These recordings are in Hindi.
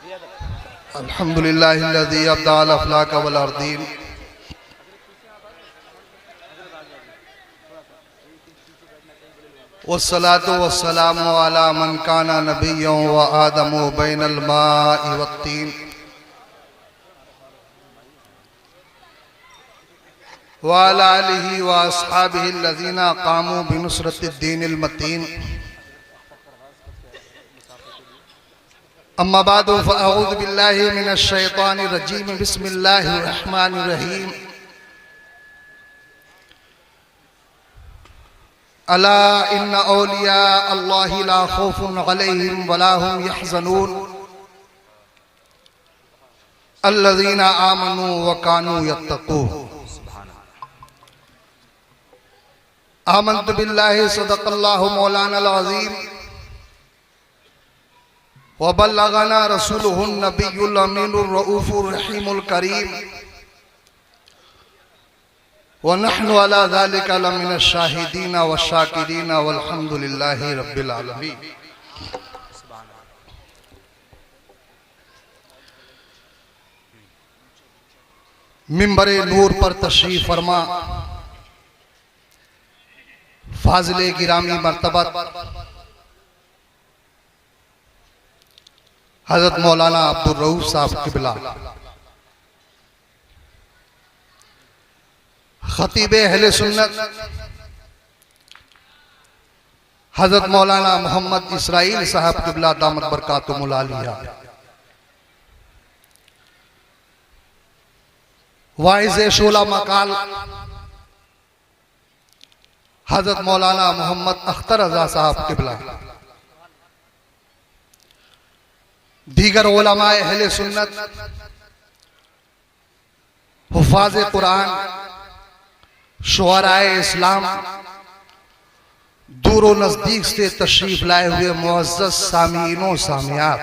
अल्हम्दुलिल्लाहिल्लज़ी अब्दअल अफ़लाक वल अर्दीन वस्सलातु वस्सलामु अला मन काना नबिय्यन व आदमु बैनल माइ वत्तीन व अला आलिहि व अस्हाबिहि अल्लज़ीना क़ामू बिनुसरतिद्दीनिल मतीन। अम्मा बादु फ़अऊज़ु बिल्लाहि मिनश शैतानिर रजीम। बिस्मिल्लाहिर रहमानिर रहीम। अला इन्ना औलिया अल्लाहि ला खौफुन अलैहिम वला हुम यहज़नून अल्लज़ीना आमनू व कानू यत्तक़ून। आमन्तु बिल्लाहि सदक़ल्लाहु मौलाना अज़ीम व बल्लगना रसूलुहुन नबियुल अमीनुर रऊफुर रहीमुल करीम व नहनु अला ज़ालिका लमिनश शाहिदीना व शाकिरीना वल्हम्दुलिल्लाहि रब्बिल आलमीन। मिंबर नूर पर तशरीफ फरमा फाजिले गिरामी मर्तबत हजरत मौलाना अब्दुल रऊफ साहब किबला, खतीबे अहले सुन्नत हजरत मौलाना मोहम्मद इसराइल साहब किबला दामत बरकातुहुल आलिया, वाइज़े शोला मकाल हजरत मौलाना मोहम्मद अख्तर रज़ा साहब किबला, दीगर उलमाए अहले सुन्नत, हुफ़ाज़े कुरान, शुअराए इस्लाम, दूर व नजदीक से तशरीफ लाए हुए मुअज़्ज़ज़ सामीईन सामियात,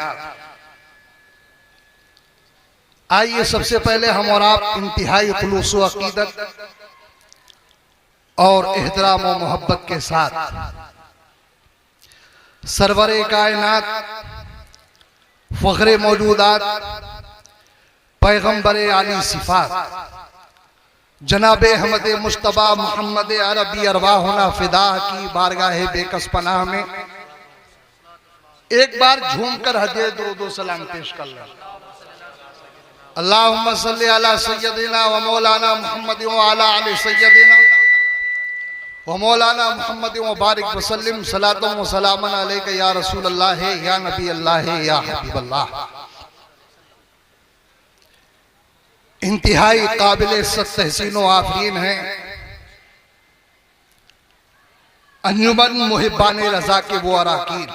आइए सबसे पहले हम और आप इंतहाई खुलूस व अक़ीदत और एहतराम व मोहब्बत के साथ सरवरे कायनात, फ़ख्रे मौजूदात, पैगम्बरे आली सिफ़ात, जनाबे अहमद मुश्तबा मोहम्मद अरबी अरवाहुना फ़िदा की बारगाह बेकस पनाह में एक बार झूमकर हदिया दुरूद व सलाम पेश कर लें। अल्लाहुम्मा सल्लि अला सय्यदिना व मौलाना मुहम्मद व अला आलि सय्यदिना व मौलाना मुहम्मद व बारिक वसल्लिम सलातुम व सलामन अलैका या रसूल अल्लाह या नबी अल्लाह या हबीब अल्लाह। इंतहाई काबिल तहसीन व आफरीन है अंजुमन मुहिब्बान रज़ा के वो अराकीन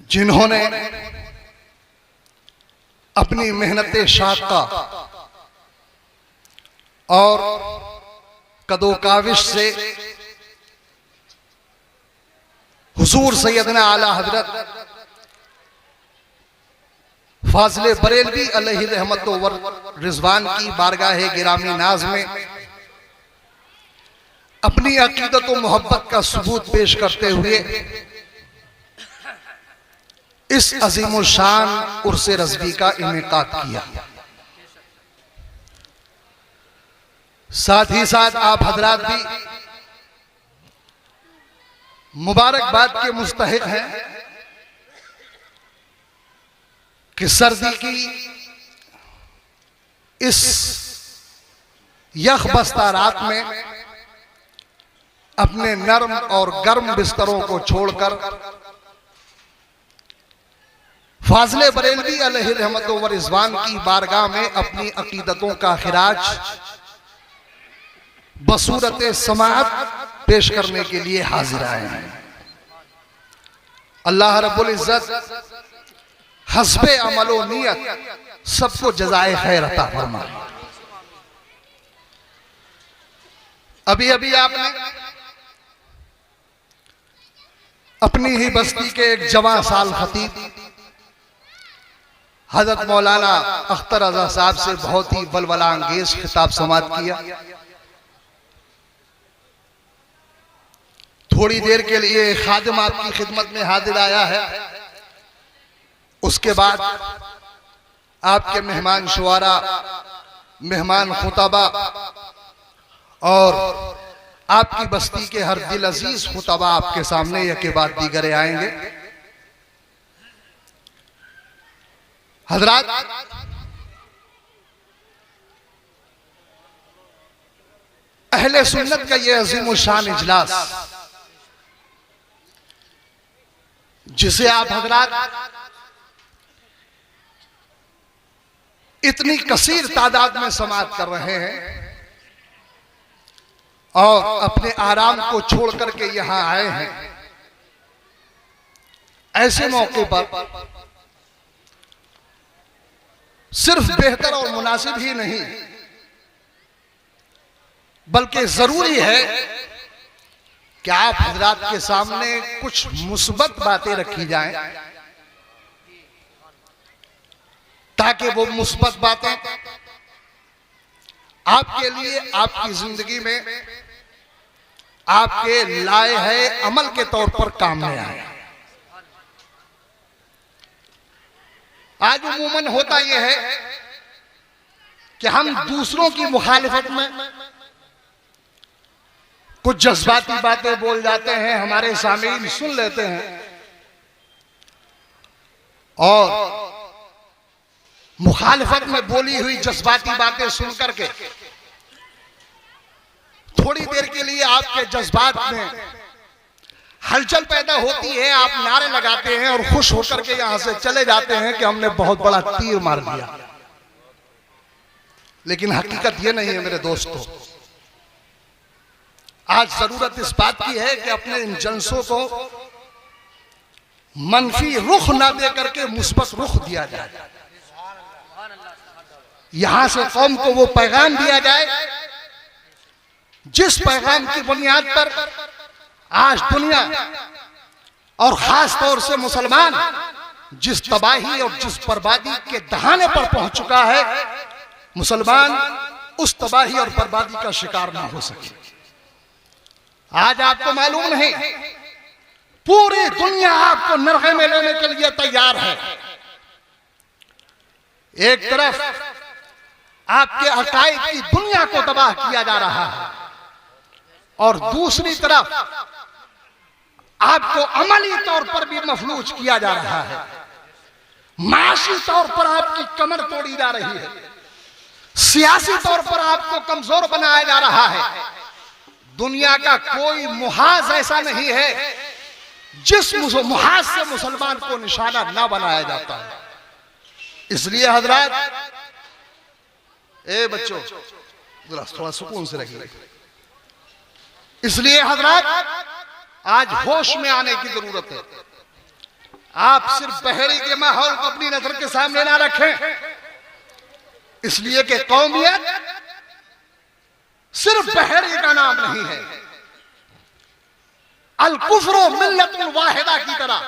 जिन्होंने अपनी मेहनत शाक़ा और कदो काविश से हुजूर सैयदना आला हजरत फाज़िले बरेलवी अलैहि रहमत व रिज़वान की बारगाह गिरामी नाज में अपनी अकीदत व मोहब्बत का सबूत पेश करते हुए इस अजीम शान उर्स रज़वी का इनेकाद किया। साथ ही साथ आप हजरात भी मुबारकबाद के मुस्तहिक हैं कि सर्दी की इस यख बस्ता रात में अपने नर्म और गर्म बिस्तरों को छोड़कर फाज़िले बरेलवी अलैहि रहमत व रिज़वान की बारगाह में अपनी अकीदतों का खिराज बसूरत समाअत पेश करने के लिए हाजिर आए हैं। अल्लाह रब्बुल इज्जत हस्बे अमल व नियत सबको जज़ाए खैर अता फरमाए। अभी अभी आपने अपनी ही बस्ती के एक जवां साल खतीब हजरत मौलाना अख्तर रज़ा साहब से बहुत ही बलबला अंगेज खिताब समात किया। थोड़ी देर के लिए खादिम आपकी खिदमत में हाजिर आया है। उसके बाद आपके मेहमान शुआरा, मेहमान खुतबा और आपकी बस्ती के हर दिल अजीज खुतबा आपके सामने या के बाद दीगरे आएंगे। हजरात, अहले सुन्नत का ये अजीम शान इजलास जिसे आप हजरात इतनी कसीर तादाद में समाअत कर रहे हैं और अपने आराम को छोड़ करके यहां आए हैं, ऐसे मौके पर सिर्फ बेहतर और मुनासिब ही नहीं बल्कि जरूरी है कि आप हजरात के सामने कुछ मुस्बत बातें रखी जाएं ताकि वो मुस्बत बातें आपके लिए, आपकी जिंदगी में आपके लाए है अमल के तौर पर काम में आए। आज उमूमन होता यह है कि हम दूसरों की मुखालिफत में कुछ जज्बाती बातें बोल जाते हैं, हमारे सामीन सुन लेते हैं और मुखालिफत में बोली हुई जज्बाती बातें सुन करके थोड़ी देर के लिए आपके जज्बात में हलचल पैदा होती है, आप नारे लगाते हैं और खुश होकर के यहां से चले जाते हैं कि हमने बहुत बड़ा तीर मार दिया। लेकिन हकीकत यह नहीं है मेरे दोस्तों। आज जरूरत इस बात की है कि अपने इन जलसों को मनफी रुख ना दे करके मुस्बत रुख दिया जाए। यहां से कौम को वो पैगाम दिया जाए जिस पैगाम की बुनियाद पर आज दुनिया और खास तौर से मुसलमान जिस तबाही और जिस बर्बादी के दहाने पर पहुंच चुका है, मुसलमान उस तबाही और बर्बादी का शिकार ना हो सके। आज आपको मालूम नहीं, पूरी दुनिया आपको नरगे में लेने के लिए तैयार है। एक तरफ आपके अकायद की दुनिया को तबाह किया जा रहा है और दूसरी तरफ आपको अमली तौर पर भी मफलूज किया जा रहा है। माशी तौर पर आपकी कमर तोड़ी जा रही है, सियासी तौर पर आपको कमजोर बनाया जा रहा है। दुनिया का कोई मुहाज ऐसा नहीं है जिस मुहाज से मुसलमान को निशाना ना बनाया जाता है। इसलिए हजरात, ए बच्चों जरा थोड़ा सुकून से रहिए। इसलिए हजरात, आज होश में आने की जरूरत है। आप सिर्फ बहरी के माहौल को अपनी नजर के सामने ना रखें, इसलिए कि कौमियत सिर्फ बहरी का नाम नहीं है। अल कुफ्र मिल्लतुल वाहिदा की तरह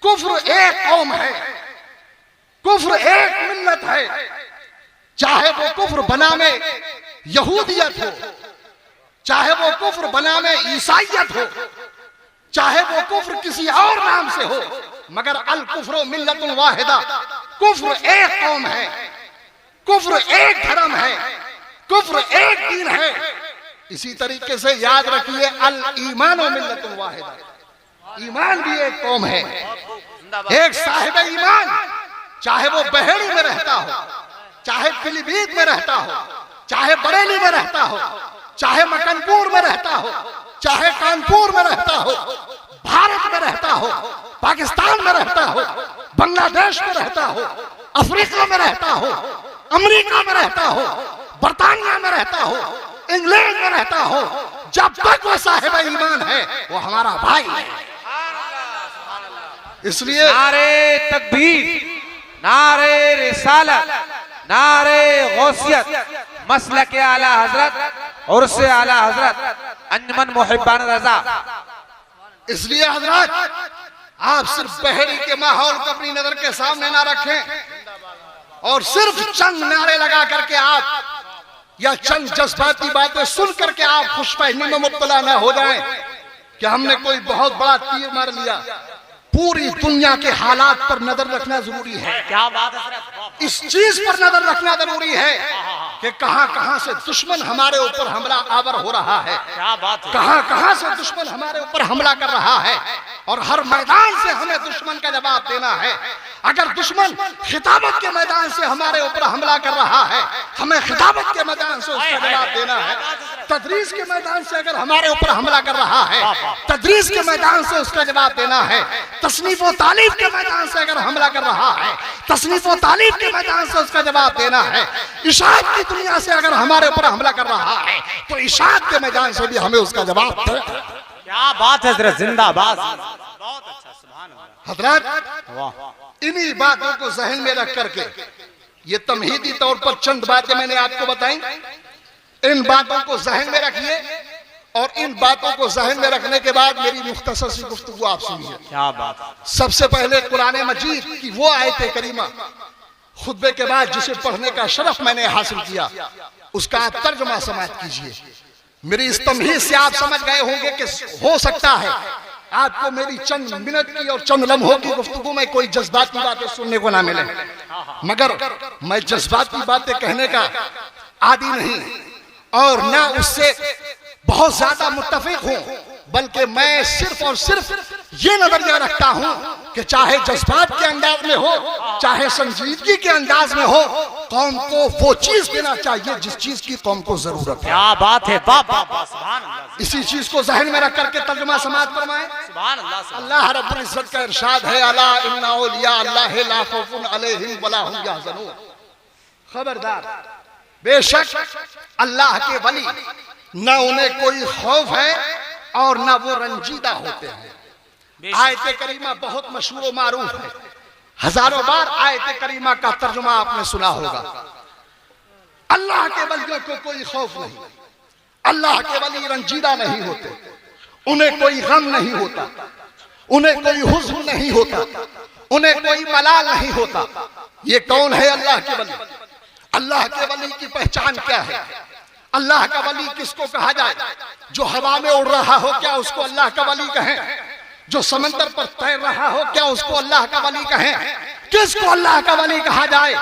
कुफ्र एक कौम है, कुफ्र एक मिल्लत है। चाहे वो कुफ्र बना में यहूदियत हो, चाहे वो कुफ्र बना में ईसाइयत हो, चाहे वो कुफ्र किसी और नाम से हो, मगर अल कुफ्र मिल्लतुल वाहिदा, कुफ्र एक कौम है, कुफ्र एक धर्म है, कुफ्र एक दीन है। इसी तरीके से याद रखिए, अल ईमान मिल्लतुल वाहिदा, ईमान भी एक कौम है। एक साहिब ईमान, चाहे वो बहेड़ी में रहता हो, चाहे पीलीभीत में रहता हो, चाहे बरेली में रहता हो, चाहे मकनपुर में रहता हो, चाहे कानपुर में रहता हो, भारत में रहता हो, पाकिस्तान में रहता हो, बांग्लादेश में रहता हो, अफ्रीका में रहता हो, अमेरिका में रहता हो, बर्तानिया में रहता हो, इंग्लैंड में रहता हो, जब तक वो साहिब ईमान है वो हमारा भाई है। इसलिए नारे तकबीर, नारे रिसालत, नारे गौसियत, मसलक आला हजरत और उससे आला हजरत, अंजमन मुहिब्बान रजा। इसलिए हजरत, आप सिर्फ बहरी के माहौल को अपनी नजर के सामने ना रखें और सिर्फ चंद नारे लगा करके आप या चंद जज्बाती बातें सुन करके आप खुशफहमी में मुब्तला ना हो जाएं कि हमने कोई बहुत बड़ा तीर मार लिया। पूरी दुनिया के हालात पर नजर रखना जरूरी है। क्या बात है हजरत, इस चीज पर नजर रखना जरूरी है कि कहां से दुश्मन हमारे ऊपर हमला आवर हो रहा है, क्या बात है। कहां से दुश्मन हमारे ऊपर हमला कर रहा है, और हर मैदान से हमें दुश्मन का जवाब देना है। अगर दुश्मन खिताबत के मैदान से हमारे ऊपर हमला कर रहा है, हमें खिताबत के मैदान से उसका जवाब देना है। तदरीस के मैदान से अगर हमारे ऊपर हमला कर रहा है, तदरीस के मैदान से उसका जवाब देना है। तसनीफ व तालीफ के मैदान से अगर हमला कर रहा है, तसनीफ व तालीफ के मैदान से उसका जवाब देना है। इशाअत की दुनिया से अगर हमारे ऊपर हमला कर रहा है, तो इशाअत के मैदान से भी हमें उसका जवाब देना है। क्या बात है हजरत, जिंदाबाद, बहुत अच्छा, सुभान अल्लाह। हजरत, वाह, इन्हीं बातों को जहन में रख करके ये तमहीदी तौर पर चंद बातें मैंने आपको बताई। इन बातों को जहन में रखिए, और इन बातों को जहन में रखने के बाद मेरी मुख्तसर सी गुफ्तगू आप सुनिए। क्या बात है। सबसे पहले कुरान मजीद की वो आयत करीमा खुतबे के बाद जिसे पढ़ने का शरफ मैंने हासिल किया, उसका आप तर्जुमा समाअत कीजिए। मेरी इस तमहीद से आप समझ गए होंगे कि हो सकता है आपको मेरी चंद मिनट की और चंद लम्हों की गुफ्तगू में कोई जज्बाती बातें सुनने को ना मिले, मगर मैं जज्बाती बातें कहने का आदी नहीं और ना उससे बहुत ज्यादा मुत्तफिक हूं, बल्कि मैं सिर्फ और सिर्फ ये नजरिया रखता हूं कि चाहे जज्बात के अंदाज में हो, चाहे संजीदगी के अंदाज में हो, कौम को वो चीज देना चाहिए जिस चीज की कौम को जरूरत है। क्या बात है, वाह वाह वाह, सुभान अल्लाह, इसी चीज को जहन में रख करके तर्जुमा समाअत फरमाएं। सुभान अल्लाह, सुभान अल्लाह रब्बुल इज्जत का इरशाद है, अला इन्ना औलिया अल्लाह ला खौफुन अलैहिम वला हुम यहज़नून। खबरदार, बेशक अल्लाह के वली न उन्हें कोई खौफ है और न वो रंजीदा होते हैं। आयत करीमा बहुत मशहूर व मारूफ है, हजारों बार आयत करीमा का तर्जुमा आपने सुना होगा। अल्लाह के वलियों को कोई खौफ नहीं, अल्लाह के वली रंजीदा नहीं होते, उन्हें कोई गम नहीं होता, उन्हें कोई हुज़्न नहीं होता, उन्हें कोई मलाल नहीं होता। ये कौन है अल्लाह के वली? अल्लाह के वली की पहचान क्या है? अल्लाह का वली किसको कहा जाए? जो हवा में उड़ रहा हो क्या उसको अल्लाह का वली कहें? जो समंदर पर तैर रहा हो क्या उसको अल्लाह का वली कहें? किसको अल्लाह का वली कहा जाए?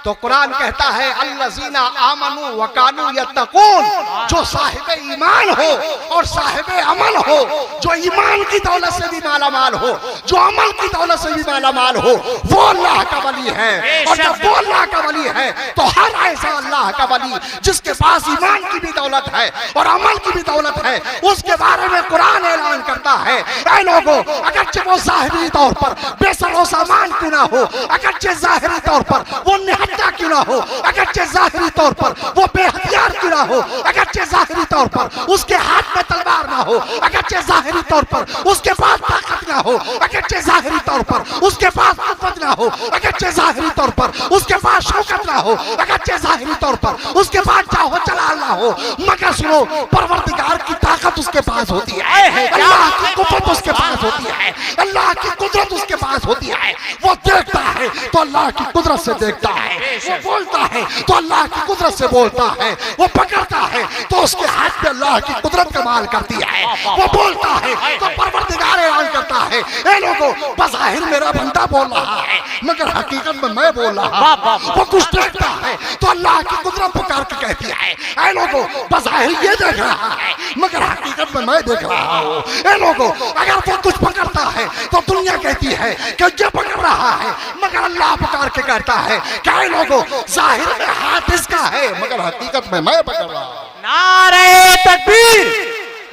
तो कुरान कहता है अल्लज़ीना आमनू व कानू यत्तकून, जो साहिब ईमान हो और साहिब अमल हो, जो ईमान की दौलत से भी माला माल हो, जो अमल की दौलत से भी माला माल हो, वो अल्लाह का वली है। और जब वो अल्लाह का वली है तो हर ऐसा अल्लाह का वली जिसके पास ईमान की भी दौलत है और अमल की भी दौलत है, उसके बारे में कुरान ऐलान करता है, ऐ लोगों, अगरचे वो ज़ाहिरी तौर पर बेसरो सामान क्यों ना हो, अगरचे ज़ाहिरी तौर पर वो निहत्था क्यों ना हो, अगरचे ज़ाहिरी तौर पर वो बेहथियार क्यों ना हो, अगरचे ज़ाहिरी तौर पर उसके हाथ में तलवार ना हो, अगरचे ज़ाहिरी तौर पर उसके पास ताकत ना हो, अगरचे ज़ाहिरी तौर पर उसके पास कुव्वत ना हो, अगरचे ज़ाहिरी तौर पर उसके पास शौकत ना हो, अगरचे ज़ाहिरी तौर पर उसके पास चाहो जलाल ना हो, मगर सुनो, परवरदिगार की ताकत उसके पास होती है, अल्लाह की कुव्वत उसके पास होती है, अल्लाह की कुदरत उसके पास होती है। वो देखता है तो अल्लाह की कुदरत से देखता है, वो बोलता है तो अल्लाह की कुदरत से बोलता है, वो पकड़ता है तो उसके हाथ में अल्लाह की कुदरत कमाल करती है, वो बोलता है तो परवरदिगार ऐलान करता है, ए लोगों, बज़ाहिर मेरा बंदा बोल रहा है मगर हकीकत में मैं बोल रहा हूं। वो कुछ देखता है तो अल्लाह की कुदरत पुकार के कहती है, ए लोगों, बज़ाहिर ये देख रहा है मगर हकीकत में मैं देख रहा हूं। ए लोगों, अगर वो कुछ पकड़ता है तो दुनिया कहती है कि ये पकड़ रहा है, मगर अल्लाह पुकार के कहता है कि ए लोगों, जाहिर में हाथ इसका है मगर हकीकत में मैं पकड़ रहा हूं। नारे तकबीर,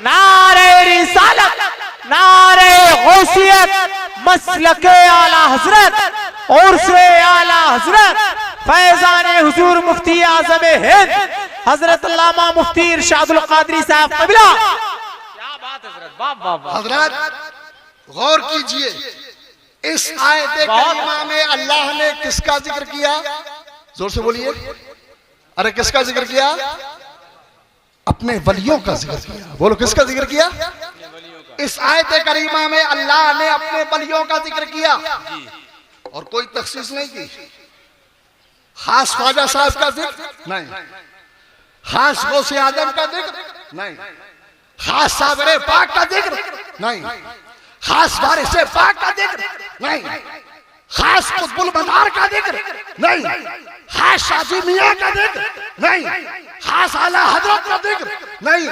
नारे रिसालत, नारे गौसियत, मसलके आला हजरत और से आला हजरत फैजान हुजूर मुफ्ती आज़म हिंद हजरत अल्लामा मुफ्ती इरशादुल कादरी साहब कबिला। क्या बात हजरत, वाह वाह वाह। हजरत गौर कीजिए, इस आयत करीमा में अल्लाह ने किसका जिक्र किया? जोर से बोलिए, अरे किसका जिक्र किया? अपने वलियों का जिक्र किया। बोलो, किसका जिक्र किया? इस आयत करीमा में अल्लाह ने अपने वलियों का जिक्र किया और कोई तखसीस नहीं की। खास ख्वाजा साहब का जिक्र नहीं, खास गौसे आजम का जिक्र नहीं, खास साबरे पाक का जिक्र नहीं, खास वारिस पाक का जिक्र नहीं, खास कुतुबुल मदार का जिक्र नहीं, खास शाजी मियां का जिक्र नहीं, खास आला हजरत का जिक्र नहीं,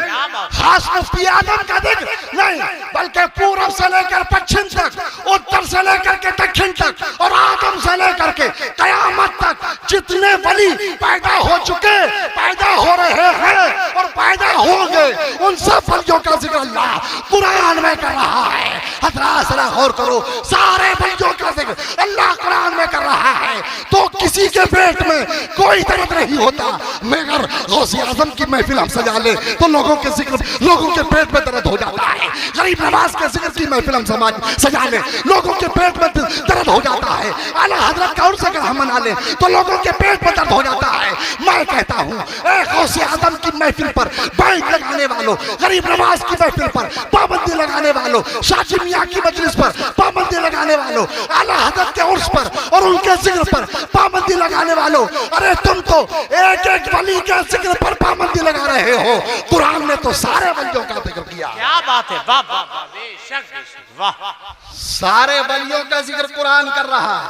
खास मुफ्ती आजम का जिक्र नहीं, बल्कि पूर्व से लेकर पश्चिम तक, उत्तर से लेकर के दक्षिण तक और आदम से लेकर के कयामत तक जितने वली पैदा हो चुके, पैदा हो रहे हैं और पैदा होंगे, उन सब वलियों का जिक्र अल्लाह कुरान में कर रहा है। हजरात जरा गौर करो, सारे वलियों का जिक्र अल्लाह कुरान में कर रहा है। तो किसी के पेट में कोई दर्द नहीं होता, मगर गौसे आजम की महफिल हम सजा ले तो लोगों के जिक्र, लोगों के पेट में दर्द हो जाता है। गरीब नवाज के जिक्र की महफिल हम सजा ले, लोगों के पेट में दर्द हो जाता है। आला हजरत का उर्स अगर हम मना ले तो लोगों के पेट में दर्द हो जाता है। मैं कहता हूँ गौसे आजम की महफिल पर बैठ लगाने वालों, गरीब नवाज की महफिल पर पाबंदी लगाने वालों, शाजी मियां की मजलिस पर पाबंदी लगाने वालों, आला हजरत के उर्स पर और उनके जिक्र पर पाबंदी लगाने वालों, अरे तुम तो एक एक वली के जिक्र पर पाबंदी लगा रहे हो। कुरान ने तो सारे वलियों का जिक्र किया। क्या बात है, वाह वाह वाह, बेशक बेशक, वाह। सारे वलियों का जिक्र कुरान कर रहा है।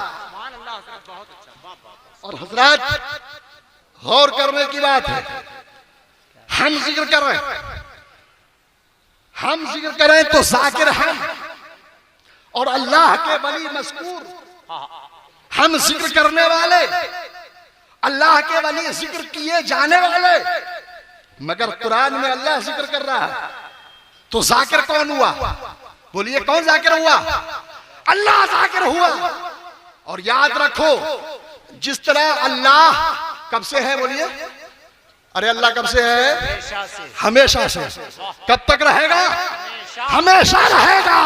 और हजरत गौर करने की बात है, हम जिक्र कर रहे हैं, हम जिक्र करें तो जाकिर हम और अल्लाह के वली मज़कूर। हम जिक्र करने वाले, अल्लाह के वली जिक्र किए जाने वाले, मगर कुरान में अल्लाह जिक्र कर रहा है। तो जाकिर कौन हुआ? बोलिए कौन जाकिर हुआ? अल्लाह जाकिर हुआ। और याद रखो, जिस तरह अल्लाह कब से है? बोलिए, अरे अल्लाह कब से है? हमेशा से। कब तक रहेगा? हमेशा रहेगा।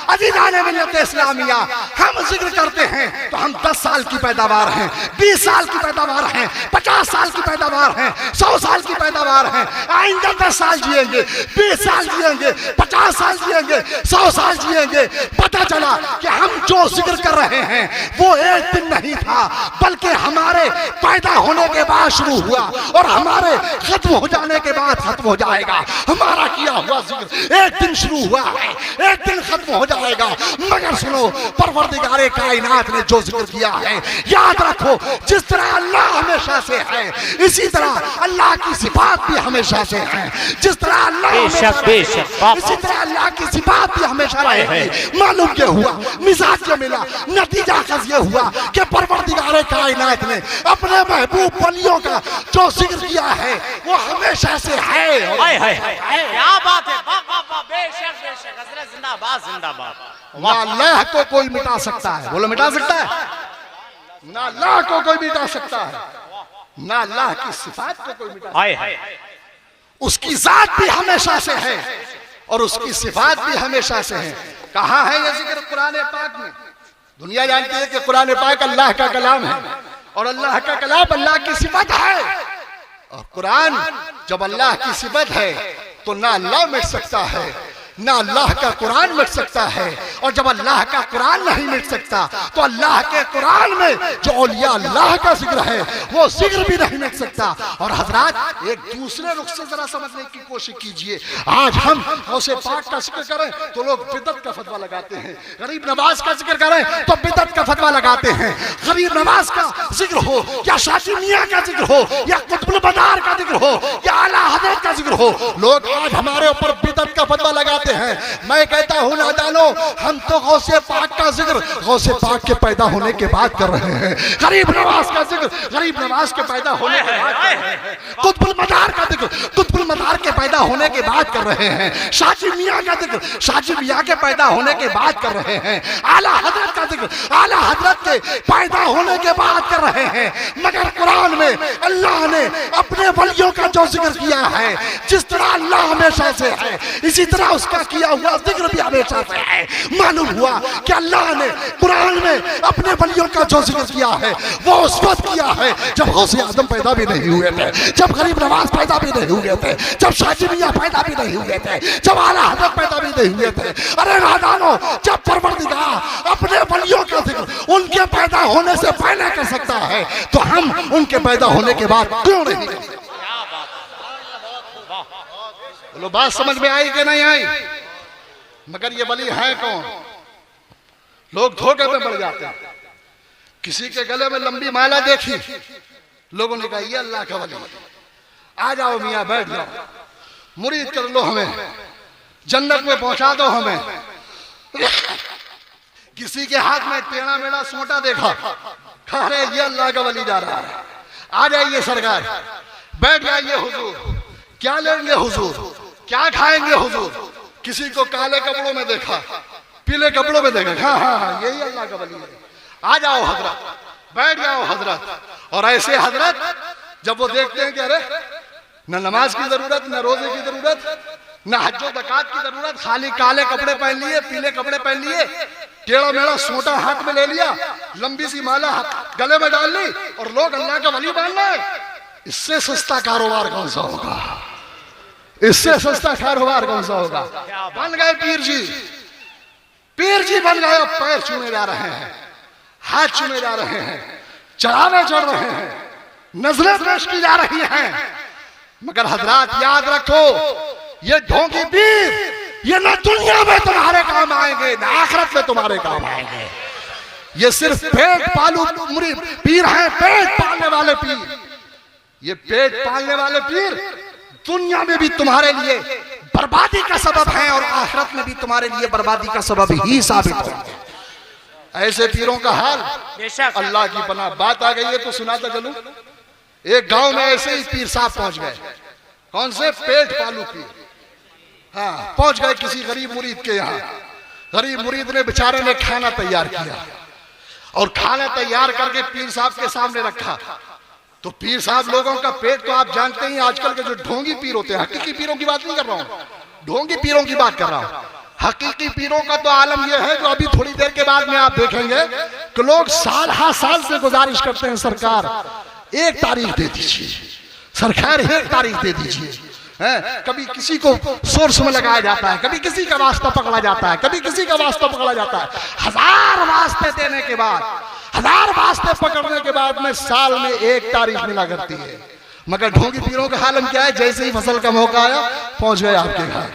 अजीज़ाने मिल्लत इस्लामिया, हम जिक्र करते हैं तो हम 10 साल की पैदावार हैं, 20 साल की पैदावार हैं, 50 साल की पैदावार हैं, 100 साल की पैदावार हैं। आइंदा 10 साल जिएंगे, 20 साल जिएंगे, 50 साल जिएंगे, 100 साल जिएंगे। पता चला कि हम जो जिक्र कर रहे हैं वो एक दिन नहीं था, बल्कि हमारे पैदा होने के बाद शुरू हुआ और हमारे खत्म हो जाने के बाद खत्म हो जाएगा। हमारा किया हुआ जिक्र एक दिन शुरू हुआ है, एक दिन खत्म हो जाएगा। मगर सुनो, परवरदिगारे कायनात ने जो जिक्र किया है, याद रखो, जिस तरह अल्लाह हमेशा से है, इसी तरह अल्लाह की सिफात भी हमेशा से है। जिस तरह अल्लाह बेशक बेशक, इसी तरह अल्लाह की सिफात भी हमेशा रहेगी। मालूम क्या हुआ? मिजाज क्या मिला? नतीजा ये हुआ कि परवरदिगारे कायनात ने अपने महबूब वलियों का जो जिक्र किया है वो हमेशा से है। क्या बात है, वाह वाह वाह, बेशक बेशक, हजरत जिंदाबाद जिंदाबाद। ना अल्लाह को कोई मिटा सकता है, बोलो मिटा सकता है? ना अल्लाह को कोई मिटा सकता है, ना अल्लाह की सिफात को कोई मिटा सकता है। उसकी जात भी हमेशा से है और उसकी सिफात भी हमेशा से है। कहाँ है ये जिक्र? कुरान पाक में। दुनिया जानती है कि कुरान पाक अल्लाह का कलाम है और अल्लाह का कलाम अल्लाह की सिफत है। और कुरान जब अल्लाह की सिफत है तो ना अल्लाह मिट सकता है, ना अल्लाह का कुरान मिट सकता है। और जब अल्लाह का कुरान नहीं मिट सकता तो अल्लाह के कुरान में जो औलिया अल्लाह का जिक्र है वो जिक्र भी नहीं मिट सकता। और हजरात, एक दूसरे रुख से जरा समझने की कोशिश कीजिए। आज हम गौसे पाक का जिक्र करें तो लोग बिदअत का फतवा लगाते हैं, गरीब नवाज का जिक्र करें तो बिदअत का फतवा लगाते हैं। गरीब नवाज का जिक्र हो या शाजी मियां का जिक्र हो या कुतुबुल मदार का जिक्र हो या आला हजरत का जिक्र हो, लोग आज हमारे ऊपर बिदअत का फतवा लगाते हैं। मैं कहता हूं नादानो, हम तो गौसे पाक का जिक्र गौसे पाक के पैदा होने के बाद कर रहे हैं। गरीब नवाज का जिक्र गरीब नवाज के पैदा होने के बाद कर रहे हैं। कुतुबुल मदार का जिक्र कुतुबुल मदार के पैदा होने के बाद कर रहे हैं। शाजी मियां का जिक्र शाजी मियां के पैदा होने के बाद कर रहे हैं। आला हजरत का जिक्र आला हजरत के पैदा होने के बाद कर रहे हैं। मगर कुरान में अल्लाह ने अपने वलियों का जो जिक्र किया है, जिस तरह अल्लाह हमेशा से है, इसी तरह उसका किया हुआ जिक्र भी हमेशा से है। मालूम हुआ कि अल्लाह ने कुरान में अपने वलियों का जो जिक्र किया है वो उस वक्त किया है जब गौसे आजम पैदा भी नहीं हुए थे, जब गरीब नवाज पैदा भी नहीं हुए थे, जब शाजी मियां पैदा भी नहीं हुए थे, जब आला हजरत पैदा भी नहीं हुए थे। अरे नादानो, जब परवरदिगार अपने वलियों का जिक्र उनके पैदा होने से पहले कर सकता है तो हम उनके पैदा होने के बाद क्यों नहीं कर सकते? बोलो, बात समझ में आई कि नहीं आई? मगर ये वली है कौन? लोग धोखे में पड़ जाते हैं। किसी के गले में लंबी माला देखी, लोगों ने कहा ये अल्लाह का वली, आ जाओ मियाँ बैठ जाओ, मुरीद कर लो हमें, जन्नत में पहुंचा दो हमें। किसी के हाथ में टेढ़ा मेढ़ा सोटा देखा, खा रहे ये अल्लाह का वली जा रहा है, आ जाइए सरकार, बैठ जाइए हुजूर, क्या लेंगे हुजूर, क्या खाएंगे हुजूर। किसी को काले कपड़ों में देखा, पीले कपड़ों में देखा, हाँ हाँ हाँ यही अल्लाह का वली है, आ जाओ हजरत, बैठ जाओ हजरत। और ऐसे हजरत जब वो देखते हैं कि अरे न नमाज की जरूरत, न रोजे की जरूरत, न हज्जो ज़कात की जरूरत, खाली काले कपड़े पहन लिए, पीले कपड़े पहन लिए, टेढ़ा मेढ़ा सोटा हाथ में ले लिया, लंबी सी माला गले में डाल ली और लोग अल्लाह का वली मान रहे। इससे सस्ता कारोबार कौन सा होगा? इससे सस्ता कारोबार कौन सा होगा? बन गए पीर जी, पीर जी बन गए, अब पैर छूने जा रहे हैं, हाथ छूने जा रहे हैं, चढ़ावे चढ़ रहे हैं, नजरें पेश की जा रही हैं। मगर हजरात याद रखो, ये ढोंगी पीर ये न दुनिया में तुम्हारे काम आएंगे, न आखिरत में तुम्हारे काम आएंगे। ये सिर्फ पेट पालू मुरीद पीर हैं, पेट पालने वाले पीर। ये पेट पालने वाले पीर दुनिया में भी तुम्हारे लिए बर्बादी का सबब है और आखिरत में भी तुम्हारे लिए बर्बादी का सबब ही साबित होंगे। ऐसे पीरों का हाल अल्लाह की पनाह। बात आ गई है तो सुनाता चलूं। एक गांव में ऐसे ही पीर साहब पहुंच गए। कौन से? पेट पालू पीर। हाँ, पहुंच गए किसी गरीब मुरीद के यहाँ। गरीब मुरीद ने बेचारे ने खाना तैयार किया और खाना तैयार करके पीर साहब के सामने रखा। तो पीर साहब लोगों का पेट तो आप जानते ही, आजकल के जो ढोंगी पीर होते हैं, हकीकी पीरों की बात नहीं कर रहा हूँ, ढोंगी पीरों की बात कर रहा हूँ। हकीकी पीरों का तो आलम यह है जो अभी थोड़ी देर के बाद में आप देखेंगे कि लोग साल हर साल से गुजारिश करते हैं, सरकार एक तारीख दे दीजिए, सरकार एक तारीख दे दीजिए। कभी किसी को सोर्स में लगाया जाता है, कभी किसी का वास्ता पकड़ा जाता है, कभी किसी का वास्ता पकड़ा जाता है। हजार वास्ते देने के बाद, हजार वास्ते पकड़ने के बाद में साल में एक तारीख मिला करती है। मगर ढोंगी पीरों का हालम क्या है? जैसे ही फसल का मौका आया पहुंच गए आपके घर।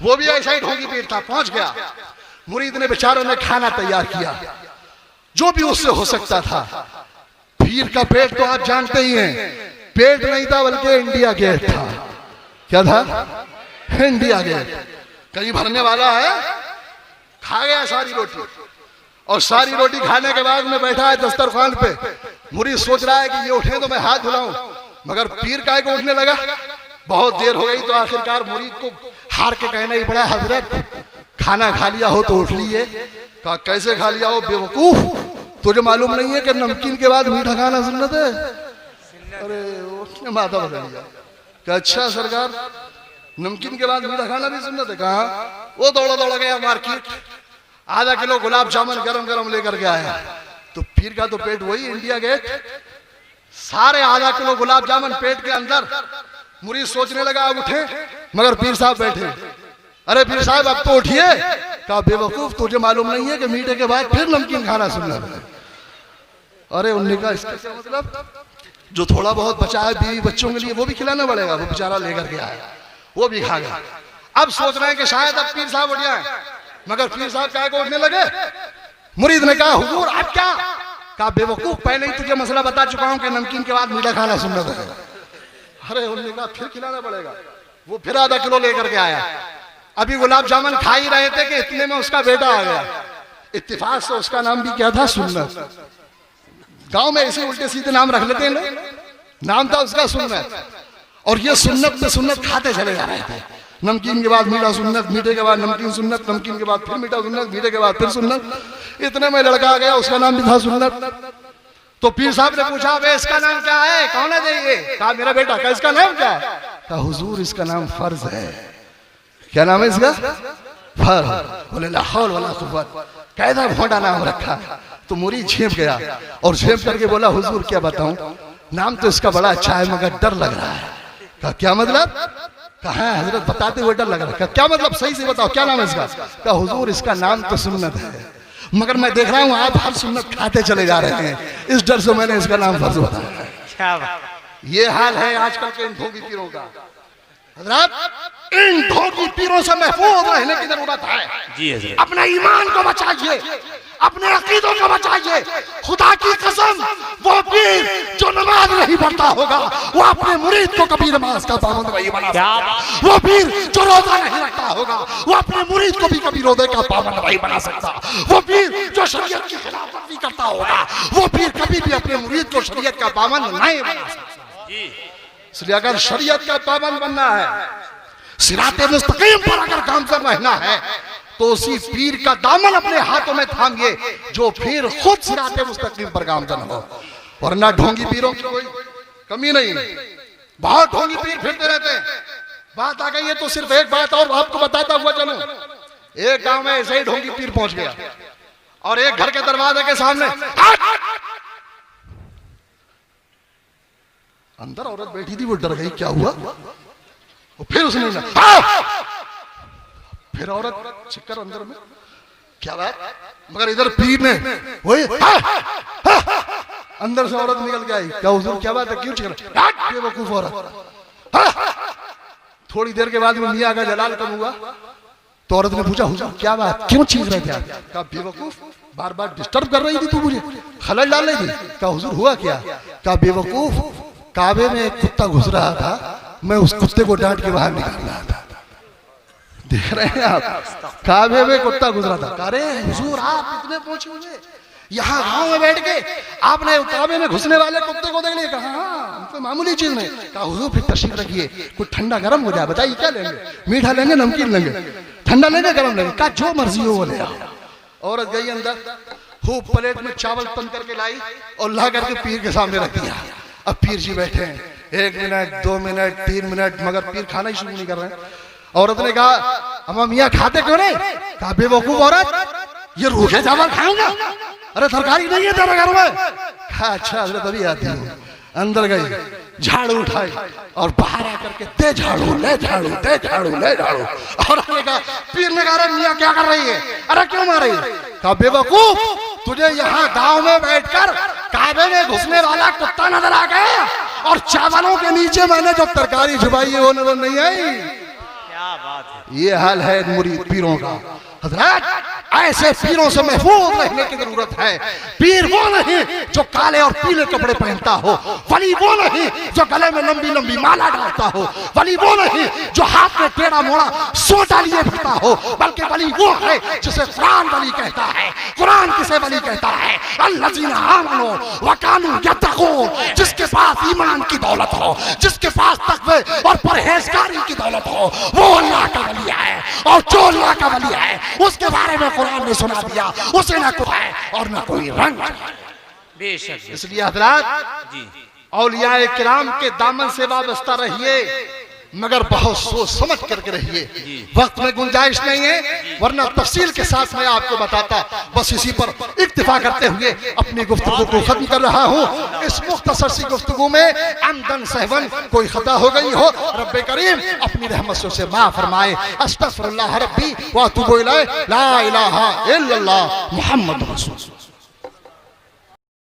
वो भी ऐसा ही ढोंगी पीर था, पहुंच गया। मुरीद ने बेचारों ने खाना तैयार किया जो भी उससे हो सकता था। पीर का पेट तो आप जानते ही हैं, पेट नहीं था बल्कि इंडिया गेट था। क्या था? India gate. कहीं भरने वाला है, खा गया सारी रोटी। और सारी रोटी खाने के बाद में बैठा है दस्तरखान पे। मुरीद सोच रहा है कि ये उठे तो मैं हाथ धुलाऊं, मगर पीर काय को उठने लगा। बहुत देर हो गई तो आखिरकार मुरीद को हार के कहना ही पड़ा, हजरत खाना खा लिया हो तो उठ लीजिए। कहा कैसे खा लिया हो बेवकूफ, तुझे मालूम नहीं है कि नमकीन के बाद मीठा खाना सुन्नत है? अरे उसने माथा बदल लिया। अच्छा सरकार, नमकीन के बाद मीठा खाना भी सुन्नत है? कहा। वो दौड़ा दौड़ा गया मार्केट, आधा किलो गुलाब जामुन गरम गरम लेकर के आया। तो पीर का तो पेट वही इंडिया गेट, सारे आधा किलो गुलाब जामुन पेट के अंदर। मुरीद सोचने लगा अब उठे, मगर पीर साहब बैठे। अरे पीर साहब अब तो उठिए। कहा बेवकूफ, तुझे मालूम नहीं है कि मीठे के बाद फिर नमकीन खाना सुन्नत है? अरे उन्होंने कहा इसका क्या मतलब? जो थोड़ा बहुत बचा है बीवी बच्चों के लिए वो भी खिलाना पड़ेगा। वो बेचारा लेकर के आया, वो भी खा गया। अब सोच रहे हैं कि शायद अब पीर साहब उठ जाए, मगर पीर साहब काय को उठने लगे। मुरीद ने कहा हुजूर अब क्या? कहा बेवकूफ, पहले ही तुझे मसला बता चुका हूं कि नमकीन के बाद मीठा खाना सुन्नत है। अरे उन्होंने कहा फिर खिलाना पड़ेगा। वो फिर आधा किलो लेकर के आया। अभी गुलाब जामुन खा ही रहे थे कि इतने में उसका बेटा आ गया। इत्तेफाक से उसका नाम भी क्या था? सुन्नत। गांव में ऐसे उल्टे सीधे नाम रख लेते हैं लोग, नाम था उसका सुन्नत। और ये सुन्नत पे सुन्नत खाते चले जा रहे थे। नमकीन के बाद मीठा सुन्नत, मीठे के बाद नमकीन सुन्नत, नमकीन के बाद फिर मीठा सुन्नत, मीठे के बाद फिर सुन्नत। इतने में लड़का आ गया, उसका नाम भी था सुन्नत। तो पीर साहब ने पूछा वे इसका नाम क्या है, कौन है ये? कहा मेरा बेटा। का इसका नाम क्या है? कहा हुजूर इसका नाम फर्ज है। क्या नाम है इसका? फर्ज। बोले ला हौल वला कुव्वत, कैसा भोंडा नाम रखा। तो मुरीद झेप गया और झेप करके बोला हुजूर क्या बताऊं, नाम तो इसका बड़ा अच्छा है मगर डर लग रहा है। कहा क्या मतलब? कहा हजरत बताते हुए डर लग रहा है। क्या मतलब? सही से बताओ क्या नाम है इसका? कहा हुजूर इसका नाम तो सुन्नत है, मगर मैं देख रहा हूँ आप हर सुन्नत खाते चले जा रहे हैं, इस डर से मैंने इसका नाम फर्ज बताया। ये हाल है आजकल के इन ढोंगी पीरों का। हजरत इन ढोंगी पीरों से महफूज रहने की जरूरत है। जी अपना ईमान को बचाइए, अपने अकीदों को बचाइए। खुदा की कसम, वो पीर जो नमाज नहीं पढ़ता होगा वो अपने मुरीद को कभी नमाज का पाबंद नहीं बना सकता। वो पीर जो रोजा नहीं रखता होगा वो अपने मुरीद को भी कभी रोजे का पाबंद नहीं बना सकता। वो पीर जो शरीयत की खिलाफत करता होगा वो पीर कभी भी अपने मुरीद को शरीयत का पाबंद नहीं बना सकता। इसलिए अगर शरीयत का पाबंद बनना है, सिराते मुस्तकीम पर अगर गामज़न रहना है, तो उसी पीर का दामन अपने हाथों में थामिए जो फिर खुद सिराते मुस्तकीम पर गामज़न हो। वरना ढोंगी पीरों की कोई कमी नहीं, बहुत ढोंगी पीर फिरते रहते हैं। बात आ गई है तो सिर्फ एक बात और आपको बताता हुआ चलूं। एक गांव में ऐसे ही ढोंगी पीर पहुंच गया और एक घर के दरवाजे के सामने अंदर औरत बैठी थी, वो डर गई, क्या हुआ? फिर उसने फिर औरत चिक्कर अंदर में, क्या बात? मगर इधर पीर ने वही अंदर से औरत निकल के आई, क्या हुजूर क्या बात है, क्यों चिक्कर? बेवकूफ औरत। थोड़ी देर के बाद में मियां का जलाल कम हुआ तो औरत ने पूछा, हुजूर क्या बात, क्यों चीख रहे थे आप? कहा बेवकूफ, बार बार डिस्टर्ब कर रही थी तू, मुझे खलल डाल रही थी। कहा हुजूर हुआ क्या? कहा बेवकूफ, काबे में एक कुत्ता घुस रहा था, मैं उस कुत्ते को डांट के बाहर निकाल रहा था। देख रहे हैं आप, काबे में कुत्ता घुस रहा था। अरे हुजूर आप इतने पहुंचे हुए, यहाँ गांव में बैठ के आपने काबे में घुसने वाले कुत्ते को देख लिया? कहा हाँ, कोई मामूली चीज नहीं। कहा हुजूर फिर तशरीफ रखिए, कुछ ठंडा गर्म हो जाए, बताइए क्या लेंगे, मीठा लेंगे नमकीन लेंगे, ठंडा लेंगे गर्म लेंगे? कहा जो मर्जी हो वो ले आओ। औरत गई अंदर, खूब प्लेट में चावल तन करके लाई और ला करके पीर के सामने रख दिया। अब पीर जी बैठे हैं, 1 मिनट 2 मिनट 3 मिनट, मगर पीर खाना ही शुरू नहीं कर रहे हैं। औरत ने कहा, अम्मा मियाँ खाते क्यों नहीं? कहा बेवकूफ औरत, ये रूखे चावल खाऊंगा? अरे तरकारी नहीं है तेरे घर में? अच्छा हजरत अभी आती हूँ। अंदर गई, झाड़ू उठाई और बाहर आकर के दे झाड़ू ले झाड़ू दे झाड़ू ले झाड़ू। और कहा, पीर ने कहा मियाँ क्या कर रही है? अरे क्यों मार रही है? कहा बेवकूफ, तुझे यहाँ गांव में बैठकर काबे में घुसने वाला कुत्ता नजर आ गया और चावलों के नीचे मैंने जो तरकारी छुपाई है वो नजर नहीं आई। क्या बात है, ये हाल है मुरीद पीरों का। हजरत ऐसे पीरों से महफूज रहने की जरूरत है। पीर वो नहीं जो काले और पीले कपड़े पहनता हो, वली वो नहीं जो गले में लंबी लंबी माला डालता हो, वली वो नहीं जो हाथ में टेढ़ा मोड़ा सोटा लिए फिरता हो, बल्कि वली वो है जिसे कुरान वली कहता है। कुरान किसे वली कहता है? अल्लज़ीना आमनू व कानू यत्तकून, जिसके पास ईमान की दौलत हो, जिसके पास तक़वे और परहेजगारी की दौलत हो, वो अल्लाह का वली है। और जो अल्लाह का वली है उसके बारे में कुरान ने सुना दिया, उसे ना कोई है और ना कोई रंग। बेशक। इसलिए हजरात जी, औलियाए किराम के दामन से वाबस्ता रहिए, मगर बहुत सोच समझ करके रहिए। वक्त में गुंजाइश नहीं है, वरना तफसील के साथ मैं आपको बताता। बस इसी पर इक्तिफा करते हुए अपनी गुफ्तगू को खत्म कर रहा हूँ। इस मुख्तसर सी गुफ्तगू में अमदन सहवन कोई खता हो गई हो, रब्बे करीम अपनी रहमत से उसे माफ फरमाए। अस्तगफिरुल्लाह रब्बी व अतूबु इलैह, ला इलाहा इल्लल्लाह मुहम्मद रसूलुल्लाह।